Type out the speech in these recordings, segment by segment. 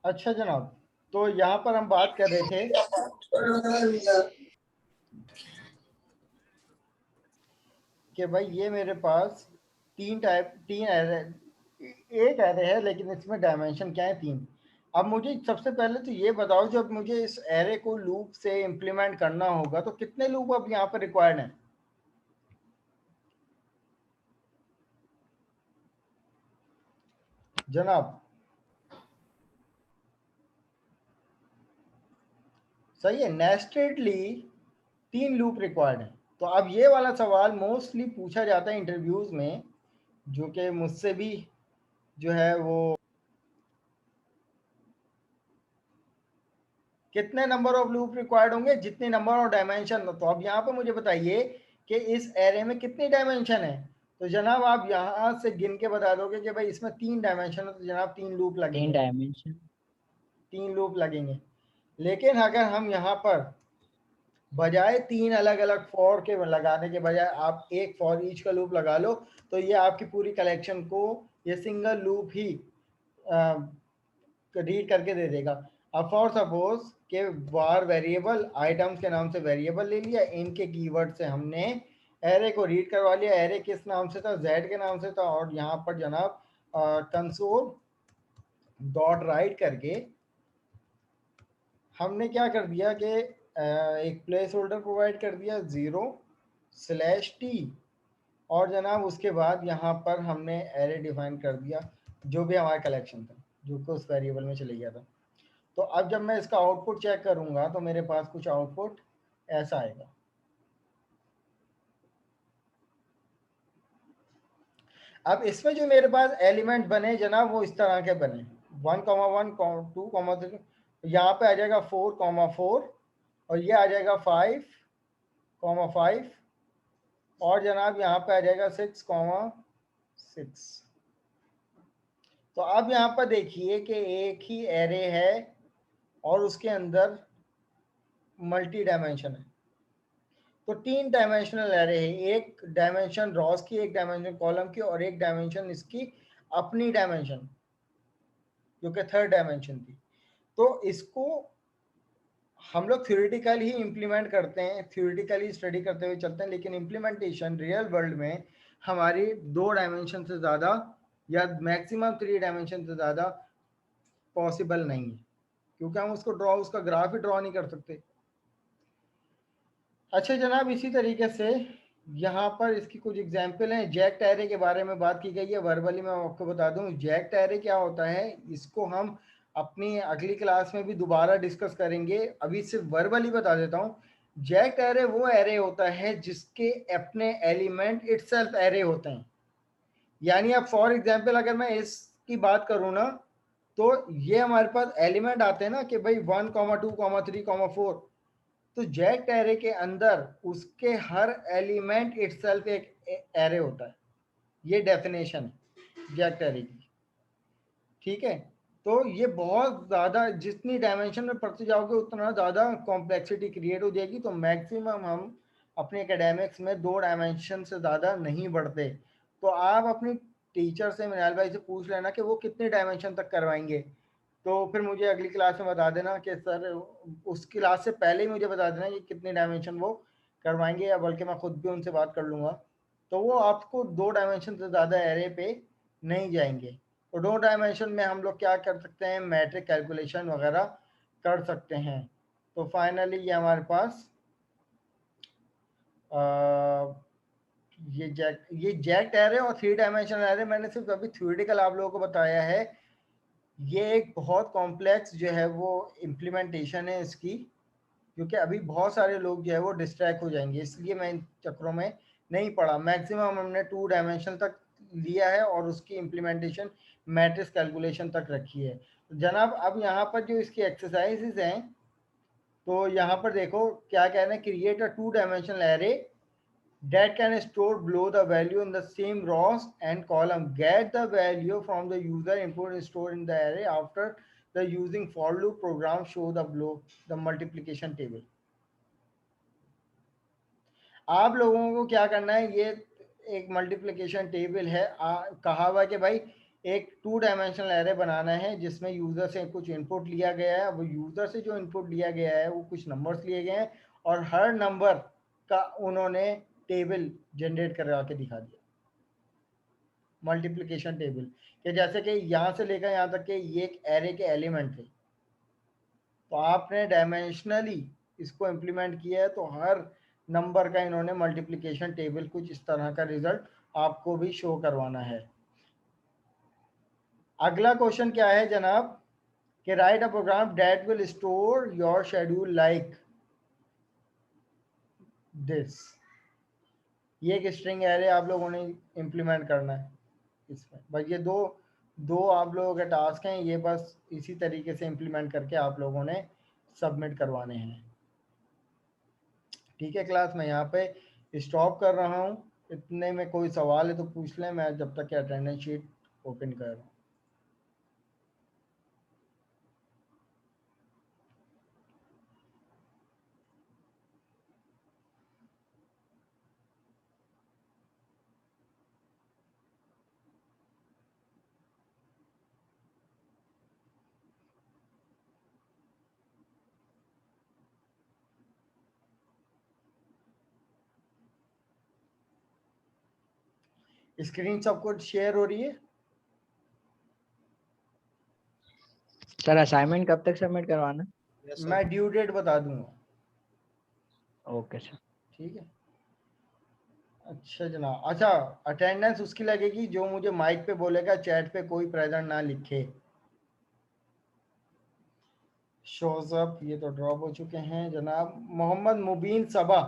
अच्छा जनाब, तो यहाँ पर हम बात कर रहे थे कि भाई ये मेरे पास तीन एरे, एक एरे है लेकिन इसमें डायमेंशन क्या है, तीन। अब मुझे सबसे पहले तो ये बताओ, जब मुझे इस एरे को लूप से इम्प्लीमेंट करना होगा तो कितने लूप अब यहाँ पर रिक्वायर्ड हैं जनाब? सही है, नेस्टेडली तीन लूप रिक्वायर्ड हैं। तो अब ये वाला सवाल मोस्टली पूछा जाता है इंटरव्यूज में, जो कि मुझसे भी जो है वो, कितने नंबर ऑफ लूप रिक्वायर्ड होंगे, जितने नंबर ऑफ डायमेंशन। तो अब यहाँ पे मुझे बताइए कि इस एरे में कितनी डायमेंशन है। तो जनाब आप यहाँ से गिन के बता दोगे कि भाई इसमें तीन डायमेंशन है, तो जनाब तीन लूप तीन लगेंगे, डायमेंशन। तीन लूप लगेंगे। लेकिन अगर हम यहाँ पर बजाय तीन अलग अलग फॉर के लगाने के बजाय आप एक फॉर ईच का लूप लगा लो, तो ये आपकी पूरी कलेक्शन को ये सिंगल लूप ही रीड करके दे देगा। अब फॉर सपोज के वार वेरिएबल आइटम्स के नाम से वेरिएबल ले लिया, इनके कीवर्ड से हमने एरे को रीड करवा लिया। एरे किस नाम से था, जेड के नाम से था। और यहाँ पर जनाब कंसोल डॉट राइट करके हमने क्या कर दिया कि एक प्लेस होल्डर प्रोवाइड कर दिया 0/t। और जनाब उसके बाद यहाँ पर हमने एरे डिफाइन कर दिया, जो भी हमारा कलेक्शन था, जो कि उस वेरिएबल में चले गया था। तो अब जब मैं इसका आउटपुट चेक करूंगा तो मेरे पास कुछ आउटपुट ऐसा आएगा। अब इसमें जो मेरे पास एलिमेंट बने जनाब वो इस तरह के बने, 1,1, 2,3, यहाँ पे आ जाएगा 4,4, और ये आ जाएगा 5,5, और जनाब यहाँ पे आ जाएगा 6,6। तो अब यहाँ पर देखिए कि एक ही एरे है और उसके अंदर मल्टी डायमेंशन है। तो तीन डायमेंशनल एरे है, एक डायमेंशन रॉस की, एक डायमेंशन कॉलम की, और एक डायमेंशन इसकी अपनी डायमेंशन, जो कि थर्ड डायमेंशन थी। तो इसको हम लोग थ्योरेटिकली ही इम्प्लीमेंट करते हैं, थ्योरेटिकली स्टडी करते हुए चलते हैं, लेकिन इम्प्लीमेंटेशन रियल वर्ल्ड में हमारी दो डायमेंशन से ज़्यादा या मैक्सिमम थ्री डायमेंशन से ज़्यादा पॉसिबल नहीं है, क्योंकि हम उसको ड्रॉ, उसका ग्राफ ही ड्रॉ नहीं कर सकते। अच्छा जनाब, इसी तरीके से यहाँ पर इसकी कुछ एग्जाम्पल हैं। जैक्ट एरे के बारे में बात की गई है, वर्बली मैं आपको बता दूं जैक्ट एरे क्या होता है। इसको हम अपनी अगली क्लास में भी दोबारा डिस्कस करेंगे, अभी सिर्फ वर्बली बता देता हूँ। जैक्ट एरे वो एरे होता है जिसके अपने एलिमेंट इटसेल्फ एरे होते हैं। यानी अब फॉर एग्जाम्पल अगर मैं इसकी बात करूँ ना, तो ये हमारे पास एलिमेंट आते हैं ना कि भाई 1,2,3,4। तो जैक्ट एरे के अंदर उसके हर एलिमेंट इटसेल्फ एक एरे होता है। ये डेफिनेशन है जैक्ट एरे की, ठीक है। तो ये बहुत ज़्यादा, जितनी डायमेंशन में पढ़ते जाओगे उतना ज़्यादा कॉम्प्लेक्सिटी क्रिएट हो जाएगी। तो मैक्सिमम हम अपने एकेडमिक्स में दो डायमेंशन से ज़्यादा नहीं बढ़ते। तो आप अपनी टीचर से, मिनाल भाई से पूछ लेना कि वो कितने डायमेंशन तक करवाएंगे। तो फिर मुझे अगली क्लास में बता देना कि सर, उस क्लास से पहले ही मुझे बता देना कि कितने डायमेंशन वो करवाएंगे, या बल्कि मैं खुद भी उनसे बात कर लूँगा। तो वो आपको दो डायमेंशन से ज़्यादा एरे पे नहीं जाएंगे। तो दो डायमेंशन में हम लोग क्या कर सकते हैं, मैट्रिक कैलकुलेशन वगैरह कर सकते हैं। तो फाइनली ये हमारे पास ये जैक्ट एरे और थ्री डायमेंशनल एरे मैंने सिर्फ अभी थ्योरेटिकल आप लोगों को बताया है। ये एक बहुत कॉम्प्लेक्स जो है वो इम्प्लीमेंटेशन है इसकी, क्योंकि अभी बहुत सारे लोग जो है वो डिस्ट्रैक्ट हो जाएंगे, इसलिए मैं इन चक्रों में नहीं पढ़ा। मैक्सिमम हमने टू डायमेंशन तक लिया है और उसकी इम्प्लीमेंटेशन मैट्रिक्स कैलकुलेशन तक रखी है। तो जनाब अब यहाँ पर जो इसकी एक्सरसाइजेज हैं, तो यहाँ पर देखो क्या कह रहे हैं, create a two dimensional array that can store below the value in the same rows and column. Get the value from the user input and store in the array. After the using for loop program show the below the multiplication table. आप लोगों को क्या करना है, ये एक multiplication table है, कहा हुआ कि भाई एक 2 डायमेंशनल एरे बनाना है जिसमें यूजर से कुछ इनपुट लिया गया है। वो यूजर से जो इनपुट लिया गया है वो कुछ नंबर्स लिए गए हैं और हर नंबर का उन्होंने टेबल जनरेट करवा के दिखा दिया, मल्टीप्लिकेशन टेबल, कि जैसे कि यहाँ से लेकर यहाँ तक के ये एक एरे के एलिमेंट थे, तो आपने डायमेंशनली इसको इम्प्लीमेंट किया है तो हर नंबर का इन्होंने मल्टीप्लिकेशन टेबल कुछ इस तरह का रिजल्ट आपको भी शो करवाना है। अगला क्वेश्चन क्या है जनाब कि write a program that will store your schedule like this. ये एक स्ट्रिंग एरे आप लोगों ने इम्प्लीमेंट करना है इसमें। बस ये दो दो आप लोगों के टास्क हैं, ये बस इसी तरीके से इम्प्लीमेंट करके आप लोगों ने सबमिट करवाने हैं। ठीक है क्लास, मैं यहाँ पे स्टॉप कर रहा हूँ। इतने में कोई सवाल है तो पूछ लें, मैं जब तक कि अटेंडेंस शीट ओपन कर रहा हूँ। स्क्रीन सबको शेयर हो रही है? सर असाइनमेंट कब तक सबमिट करवाना? मैं ड्यू डेट बता दूंगा। Okay sir. ठीक है, अच्छा जनाब। अच्छा, अटेंडेंस उसकी लगेगी जो मुझे माइक पे बोलेगा, चैट पे कोई प्रेजेंट ना लिखे। शोज अप, ये तो ड्रॉप हो चुके हैं जनाब। Mohammad Mubeen Saba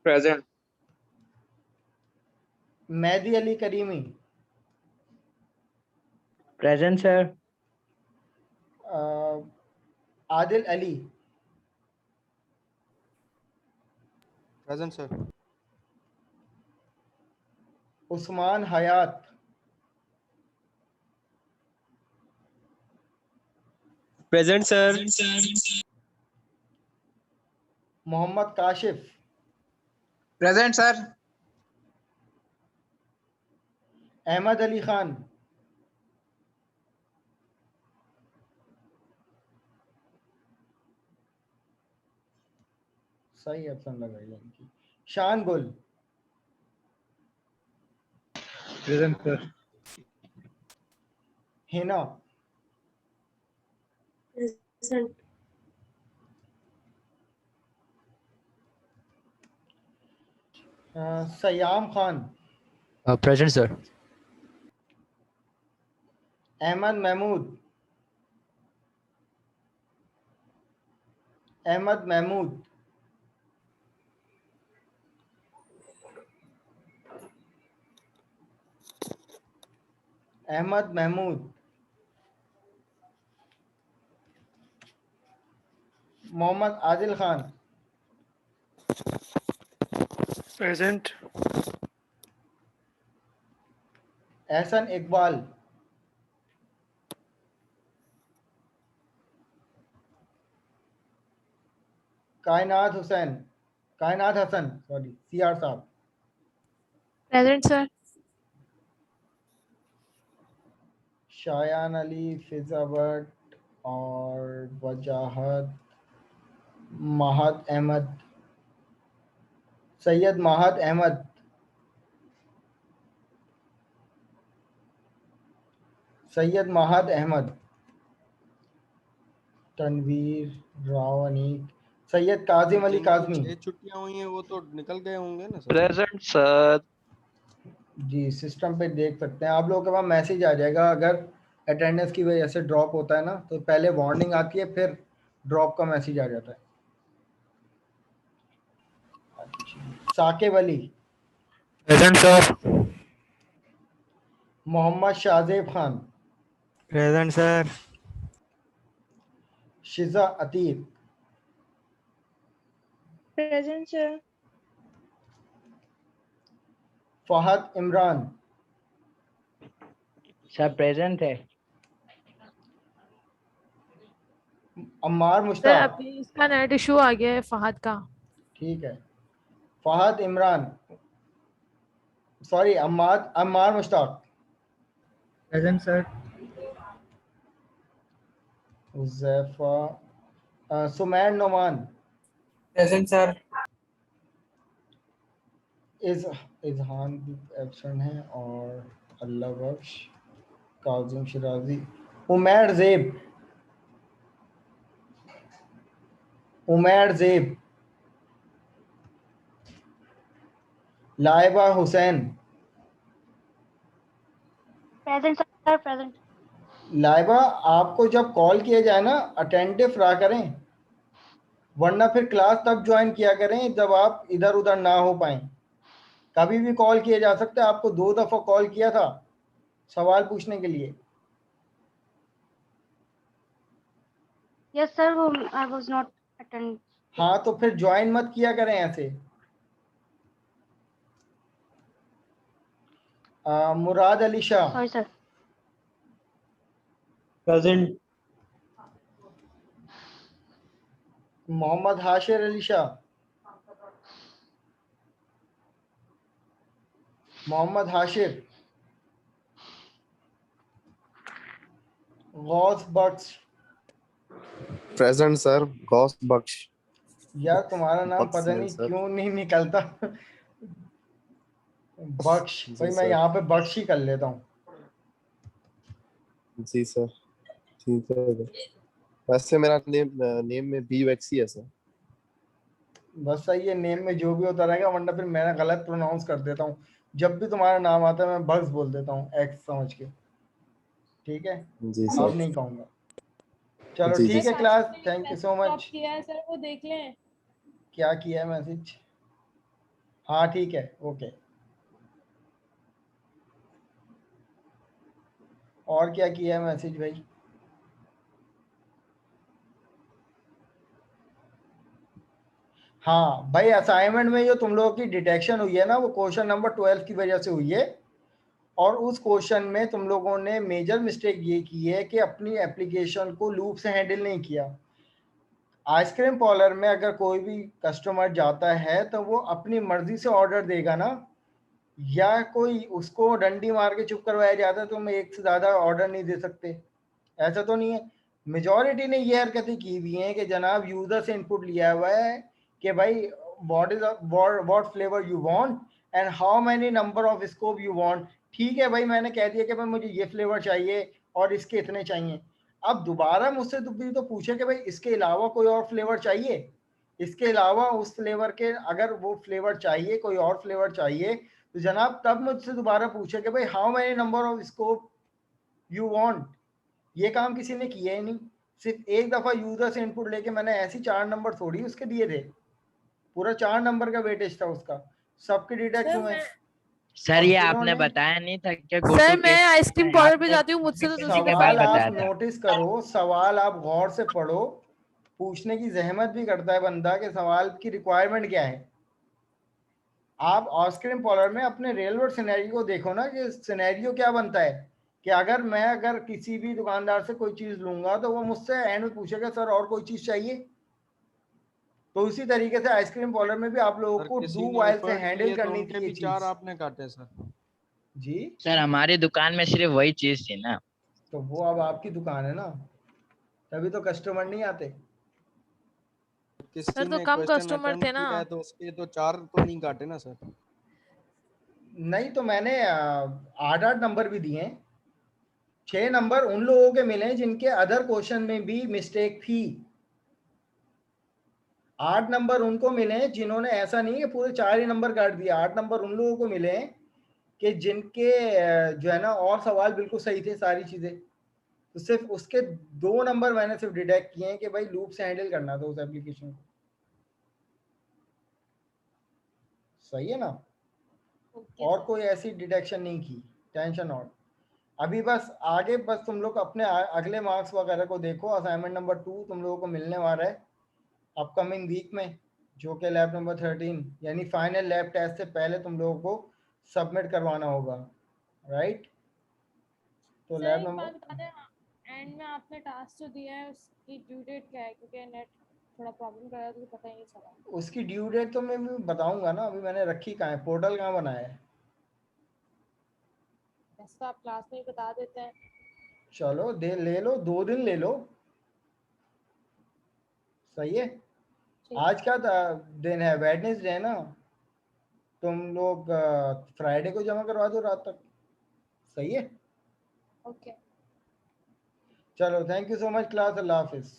present. Mehdi Ali Karimi present sir. Adil Ali present sir. Usman Hayat present sir. Mohammad Kashif present sir. Ahmed Ali Khan सही ऑप्शन लगाइए इनकी। Shan Gul present sir. Hina Present. Sayam Khan present sir. Ahmed Mahmood Ahmed Mahmood Ahmed Mahmood Mohammad Adil Khan present. Ehsan Iqbal Kainat Hasan sorry CR साहब Present, sir. शायान अली फिजा भट्ट और वजाहत महाद अहमद सैयद महाद अहमद सैयद महाद अहमद तनवीर राव अनीक सैयद काजिम अली काजमी। 6 छुट्टियां हुई हैं वो तो निकल गए होंगे ना सर। Present sir. जी सिस्टम पे देख सकते हैं आप लोगों के पास मैसेज आ जाएगा अगर अटेंडेंस की वजह से ड्रॉप होता है ना, तो पहले वार्निंग आती है फिर ड्रॉप का मैसेज आ जाता है। Saqib Ali present sir. Mohammad Shahzeb Khan present sir. Shiza Atiq Present, sir. Fahad Imran sir present है। अम्मार सर मुश्ताक अभी इसका नेट इशू आ गया है फहद का। ठीक है। Fahad Imran sorry, Ammar Mushtaq, Present, sir. Huzaifa, Sumair Noman, Present, sir. Izhan भी एब्सेंट है, और अल्लाह बख्श, Kazim Shirazi, Umair ज़ेब, Laiba Hussain, Present sir, present. Laiba आपको जब कॉल किया जाए ना अटेंटिव रहा करें, वरना फिर क्लास तब ज्वाइन किया करें जब आप इधर उधर ना हो पाए। कभी भी कॉल किया जा सकता है, आपको 2 दफा कॉल किया था सवाल पूछने के लिए। Yes sir, I was not attend. हाँ तो फिर ज्वाइन मत किया करें ऐसे। Murad Ali Shah, Sorry sir. Present. Mohammad Hashir Ali Shah, Mohammad Hashir, Ghaus Bakhsh, present sir. Ghaus Bakhsh. यार तुम्हारा नाम बख्श पता नहीं नहीं सर। क्यों नहीं निकलता। बख्श, जी भाई मैं सर। यहाँ पे बख्श ही कर लेता हूँ। जी सर, ठीक है। वैसे मेरा नेम में बी वैक्सी है सर। बस सही है, नेम में जो भी होता रहेगा, वरना फिर मैं गलत प्रोनाउंस कर देता हूँ। जब भी तुम्हारा नाम आता है मैं बख्श बोल देता हूँ, एक्स समझ के। ठीक है, जी अब सर। नहीं कहूँगा। चलो जी जी ठीक है class, thank you so much. किया है सर, वो देख लें। क्या किया है मैसेज? हाँ ठीक है, ओके। और क्या किया है मैसेज भाई? हाँ भाई, असाइनमेंट में जो तुम लोगों की डिटेक्शन हुई है ना, वो क्वेश्चन नंबर 12 की वजह से हुई है। और उस क्वेश्चन में तुम लोगों ने मेजर मिस्टेक ये की है कि अपनी एप्लीकेशन को लूप से हैंडल नहीं किया। आइसक्रीम पार्लर में अगर कोई भी कस्टमर जाता है तो वो अपनी मर्जी से ऑर्डर देगा ना, या कोई उसको डंडी मार के चुप करवाया जाता है तो हम एक से ज़्यादा ऑर्डर नहीं दे सकते? ऐसा तो नहीं है। मेजॉरिटी ने ये हरकतें की हुई हैं कि जनाब यूज़र से इनपुट लिया हुआ है कि भाई what flavour you want and how many number of scope you want. ठीक है भाई, मैंने कह दिया कि भाई मुझे ये फ्लेवर चाहिए और इसके इतने चाहिए। अब दोबारा मुझसे भी तो पूछे कि भाई इसके अलावा कोई और फ्लेवर चाहिए, इसके अलावा उस फ्लेवर के अगर वो फ्लेवर चाहिए, कोई और फ्लेवर चाहिए, तो जनाब तब मुझसे दोबारा पूछे कि भाई how many number of scope you want. ये काम किसी ने किया ही नहीं। सिर्फ एक दफा यूजर से इनपुट लेके मैंने ऐसी 4 नंबर थोड़ी उसके दिए थे, पूरा 4 नंबर का वेटेज था उसका, सबके डिटेक्ट हुए। सर और ये आपने जिन्होंने, बताया नहीं था क्या गो सर टू मैं केस आइसक्रीम में पार्लर पे आपने जाती हूँ, मुझसे तो उसी के के बारे सवाल में बारे में आप बताया था। नोटिस करो, सवाल आप गौर से पढ़ो, पूछने की जहमत भी करता है बंदा कि सवाल की रिक्वायरमेंट क्या है। आप आइसक्रीम पार्लर में अपने रियल वर्ल्ड सिनेरियो को देखो ना, कि सिनेरियो क्या बनता है कि अगर किसी भी दुकानदार से कोई चीज लूंगा तो वो मुझसे एंड में पूछेगा सर और कोई चीज चाहिए। तो इसी तरीके से आइसक्रीम पार्लर में भी आप लोगों सर को किसी डू ने वाइल से एफर्ट हैंडल किए तो करनी उनके थी ये भी 4 चीज। आपने काटे सर। जी, सर हमारी दुकान में सिर्फ वही चीज थी ना। तो वो अब आपकी दुकान है ना, तभी तो कस्टमर नहीं आते। किसी सर तो ने कम क्वेश्चन कस्टमर अटेम्प्ट थे ना। किया है तो उसके तो 4 तो नहीं काटे ना सर। नहीं तो मैंने 8 नंबर भी दिए हैं। 6 नंबर उन लोगों के मिले जिनके अदर क्वेश्चन में भी मिस्टेक थी। 8 नंबर उनको मिले जिन्होंने, ऐसा नहीं है पूरे 4 ही नंबर काट दिए, 8 नंबर उन लोगों को मिले कि जिनके जो है ना और सवाल बिल्कुल सही थे, सारी चीजें। तो सिर्फ उसके 2 नंबर मैंने सिर्फ डिटेक्ट किए हैं कि भाई लूप से हैंडल करना था उस एप्लीकेशन को। सही है ना? और कोई ऐसी डिटेक्शन नहीं की, टेंशन नॉट। अभी बस आगे बस तुम लोग अपने अगले मार्क्स वगैरह को देखो। असाइनमेंट नंबर 2 तुम लोगों को मिलने वाला है अपकमिंग वीक में, जो कि लैब नंबर 13 यानी फाइनल लैब टेस्ट से पहले तुम लोगों को सबमिट करवाना होगा, राइट? तो सर लैब एक बात नंबर, बता दें, एंड में आपने टास्क जो दिया है उसकी ड्यू डेट क्या है, क्योंकि नेट थोड़ा प्रॉब्लम कर रहा है तो पता ही नहीं चला। उसकी ड्यू डेट तो मैं भी बताऊंगा ना, अभी मैंने रखी कहाँ है, पोर्टल कहाँ बनाया है? तो आप क्लास में ही बता देते हैं। चलो दे ले लो, 2 दिन ले लो, सही है। ठीक। आज का दिन है, वेडनेसडे है ना, तुम लोग फ्राइडे को जमा करवा दो रात तक, सही है। ओके। चलो thank you so much class, Allah Hafiz.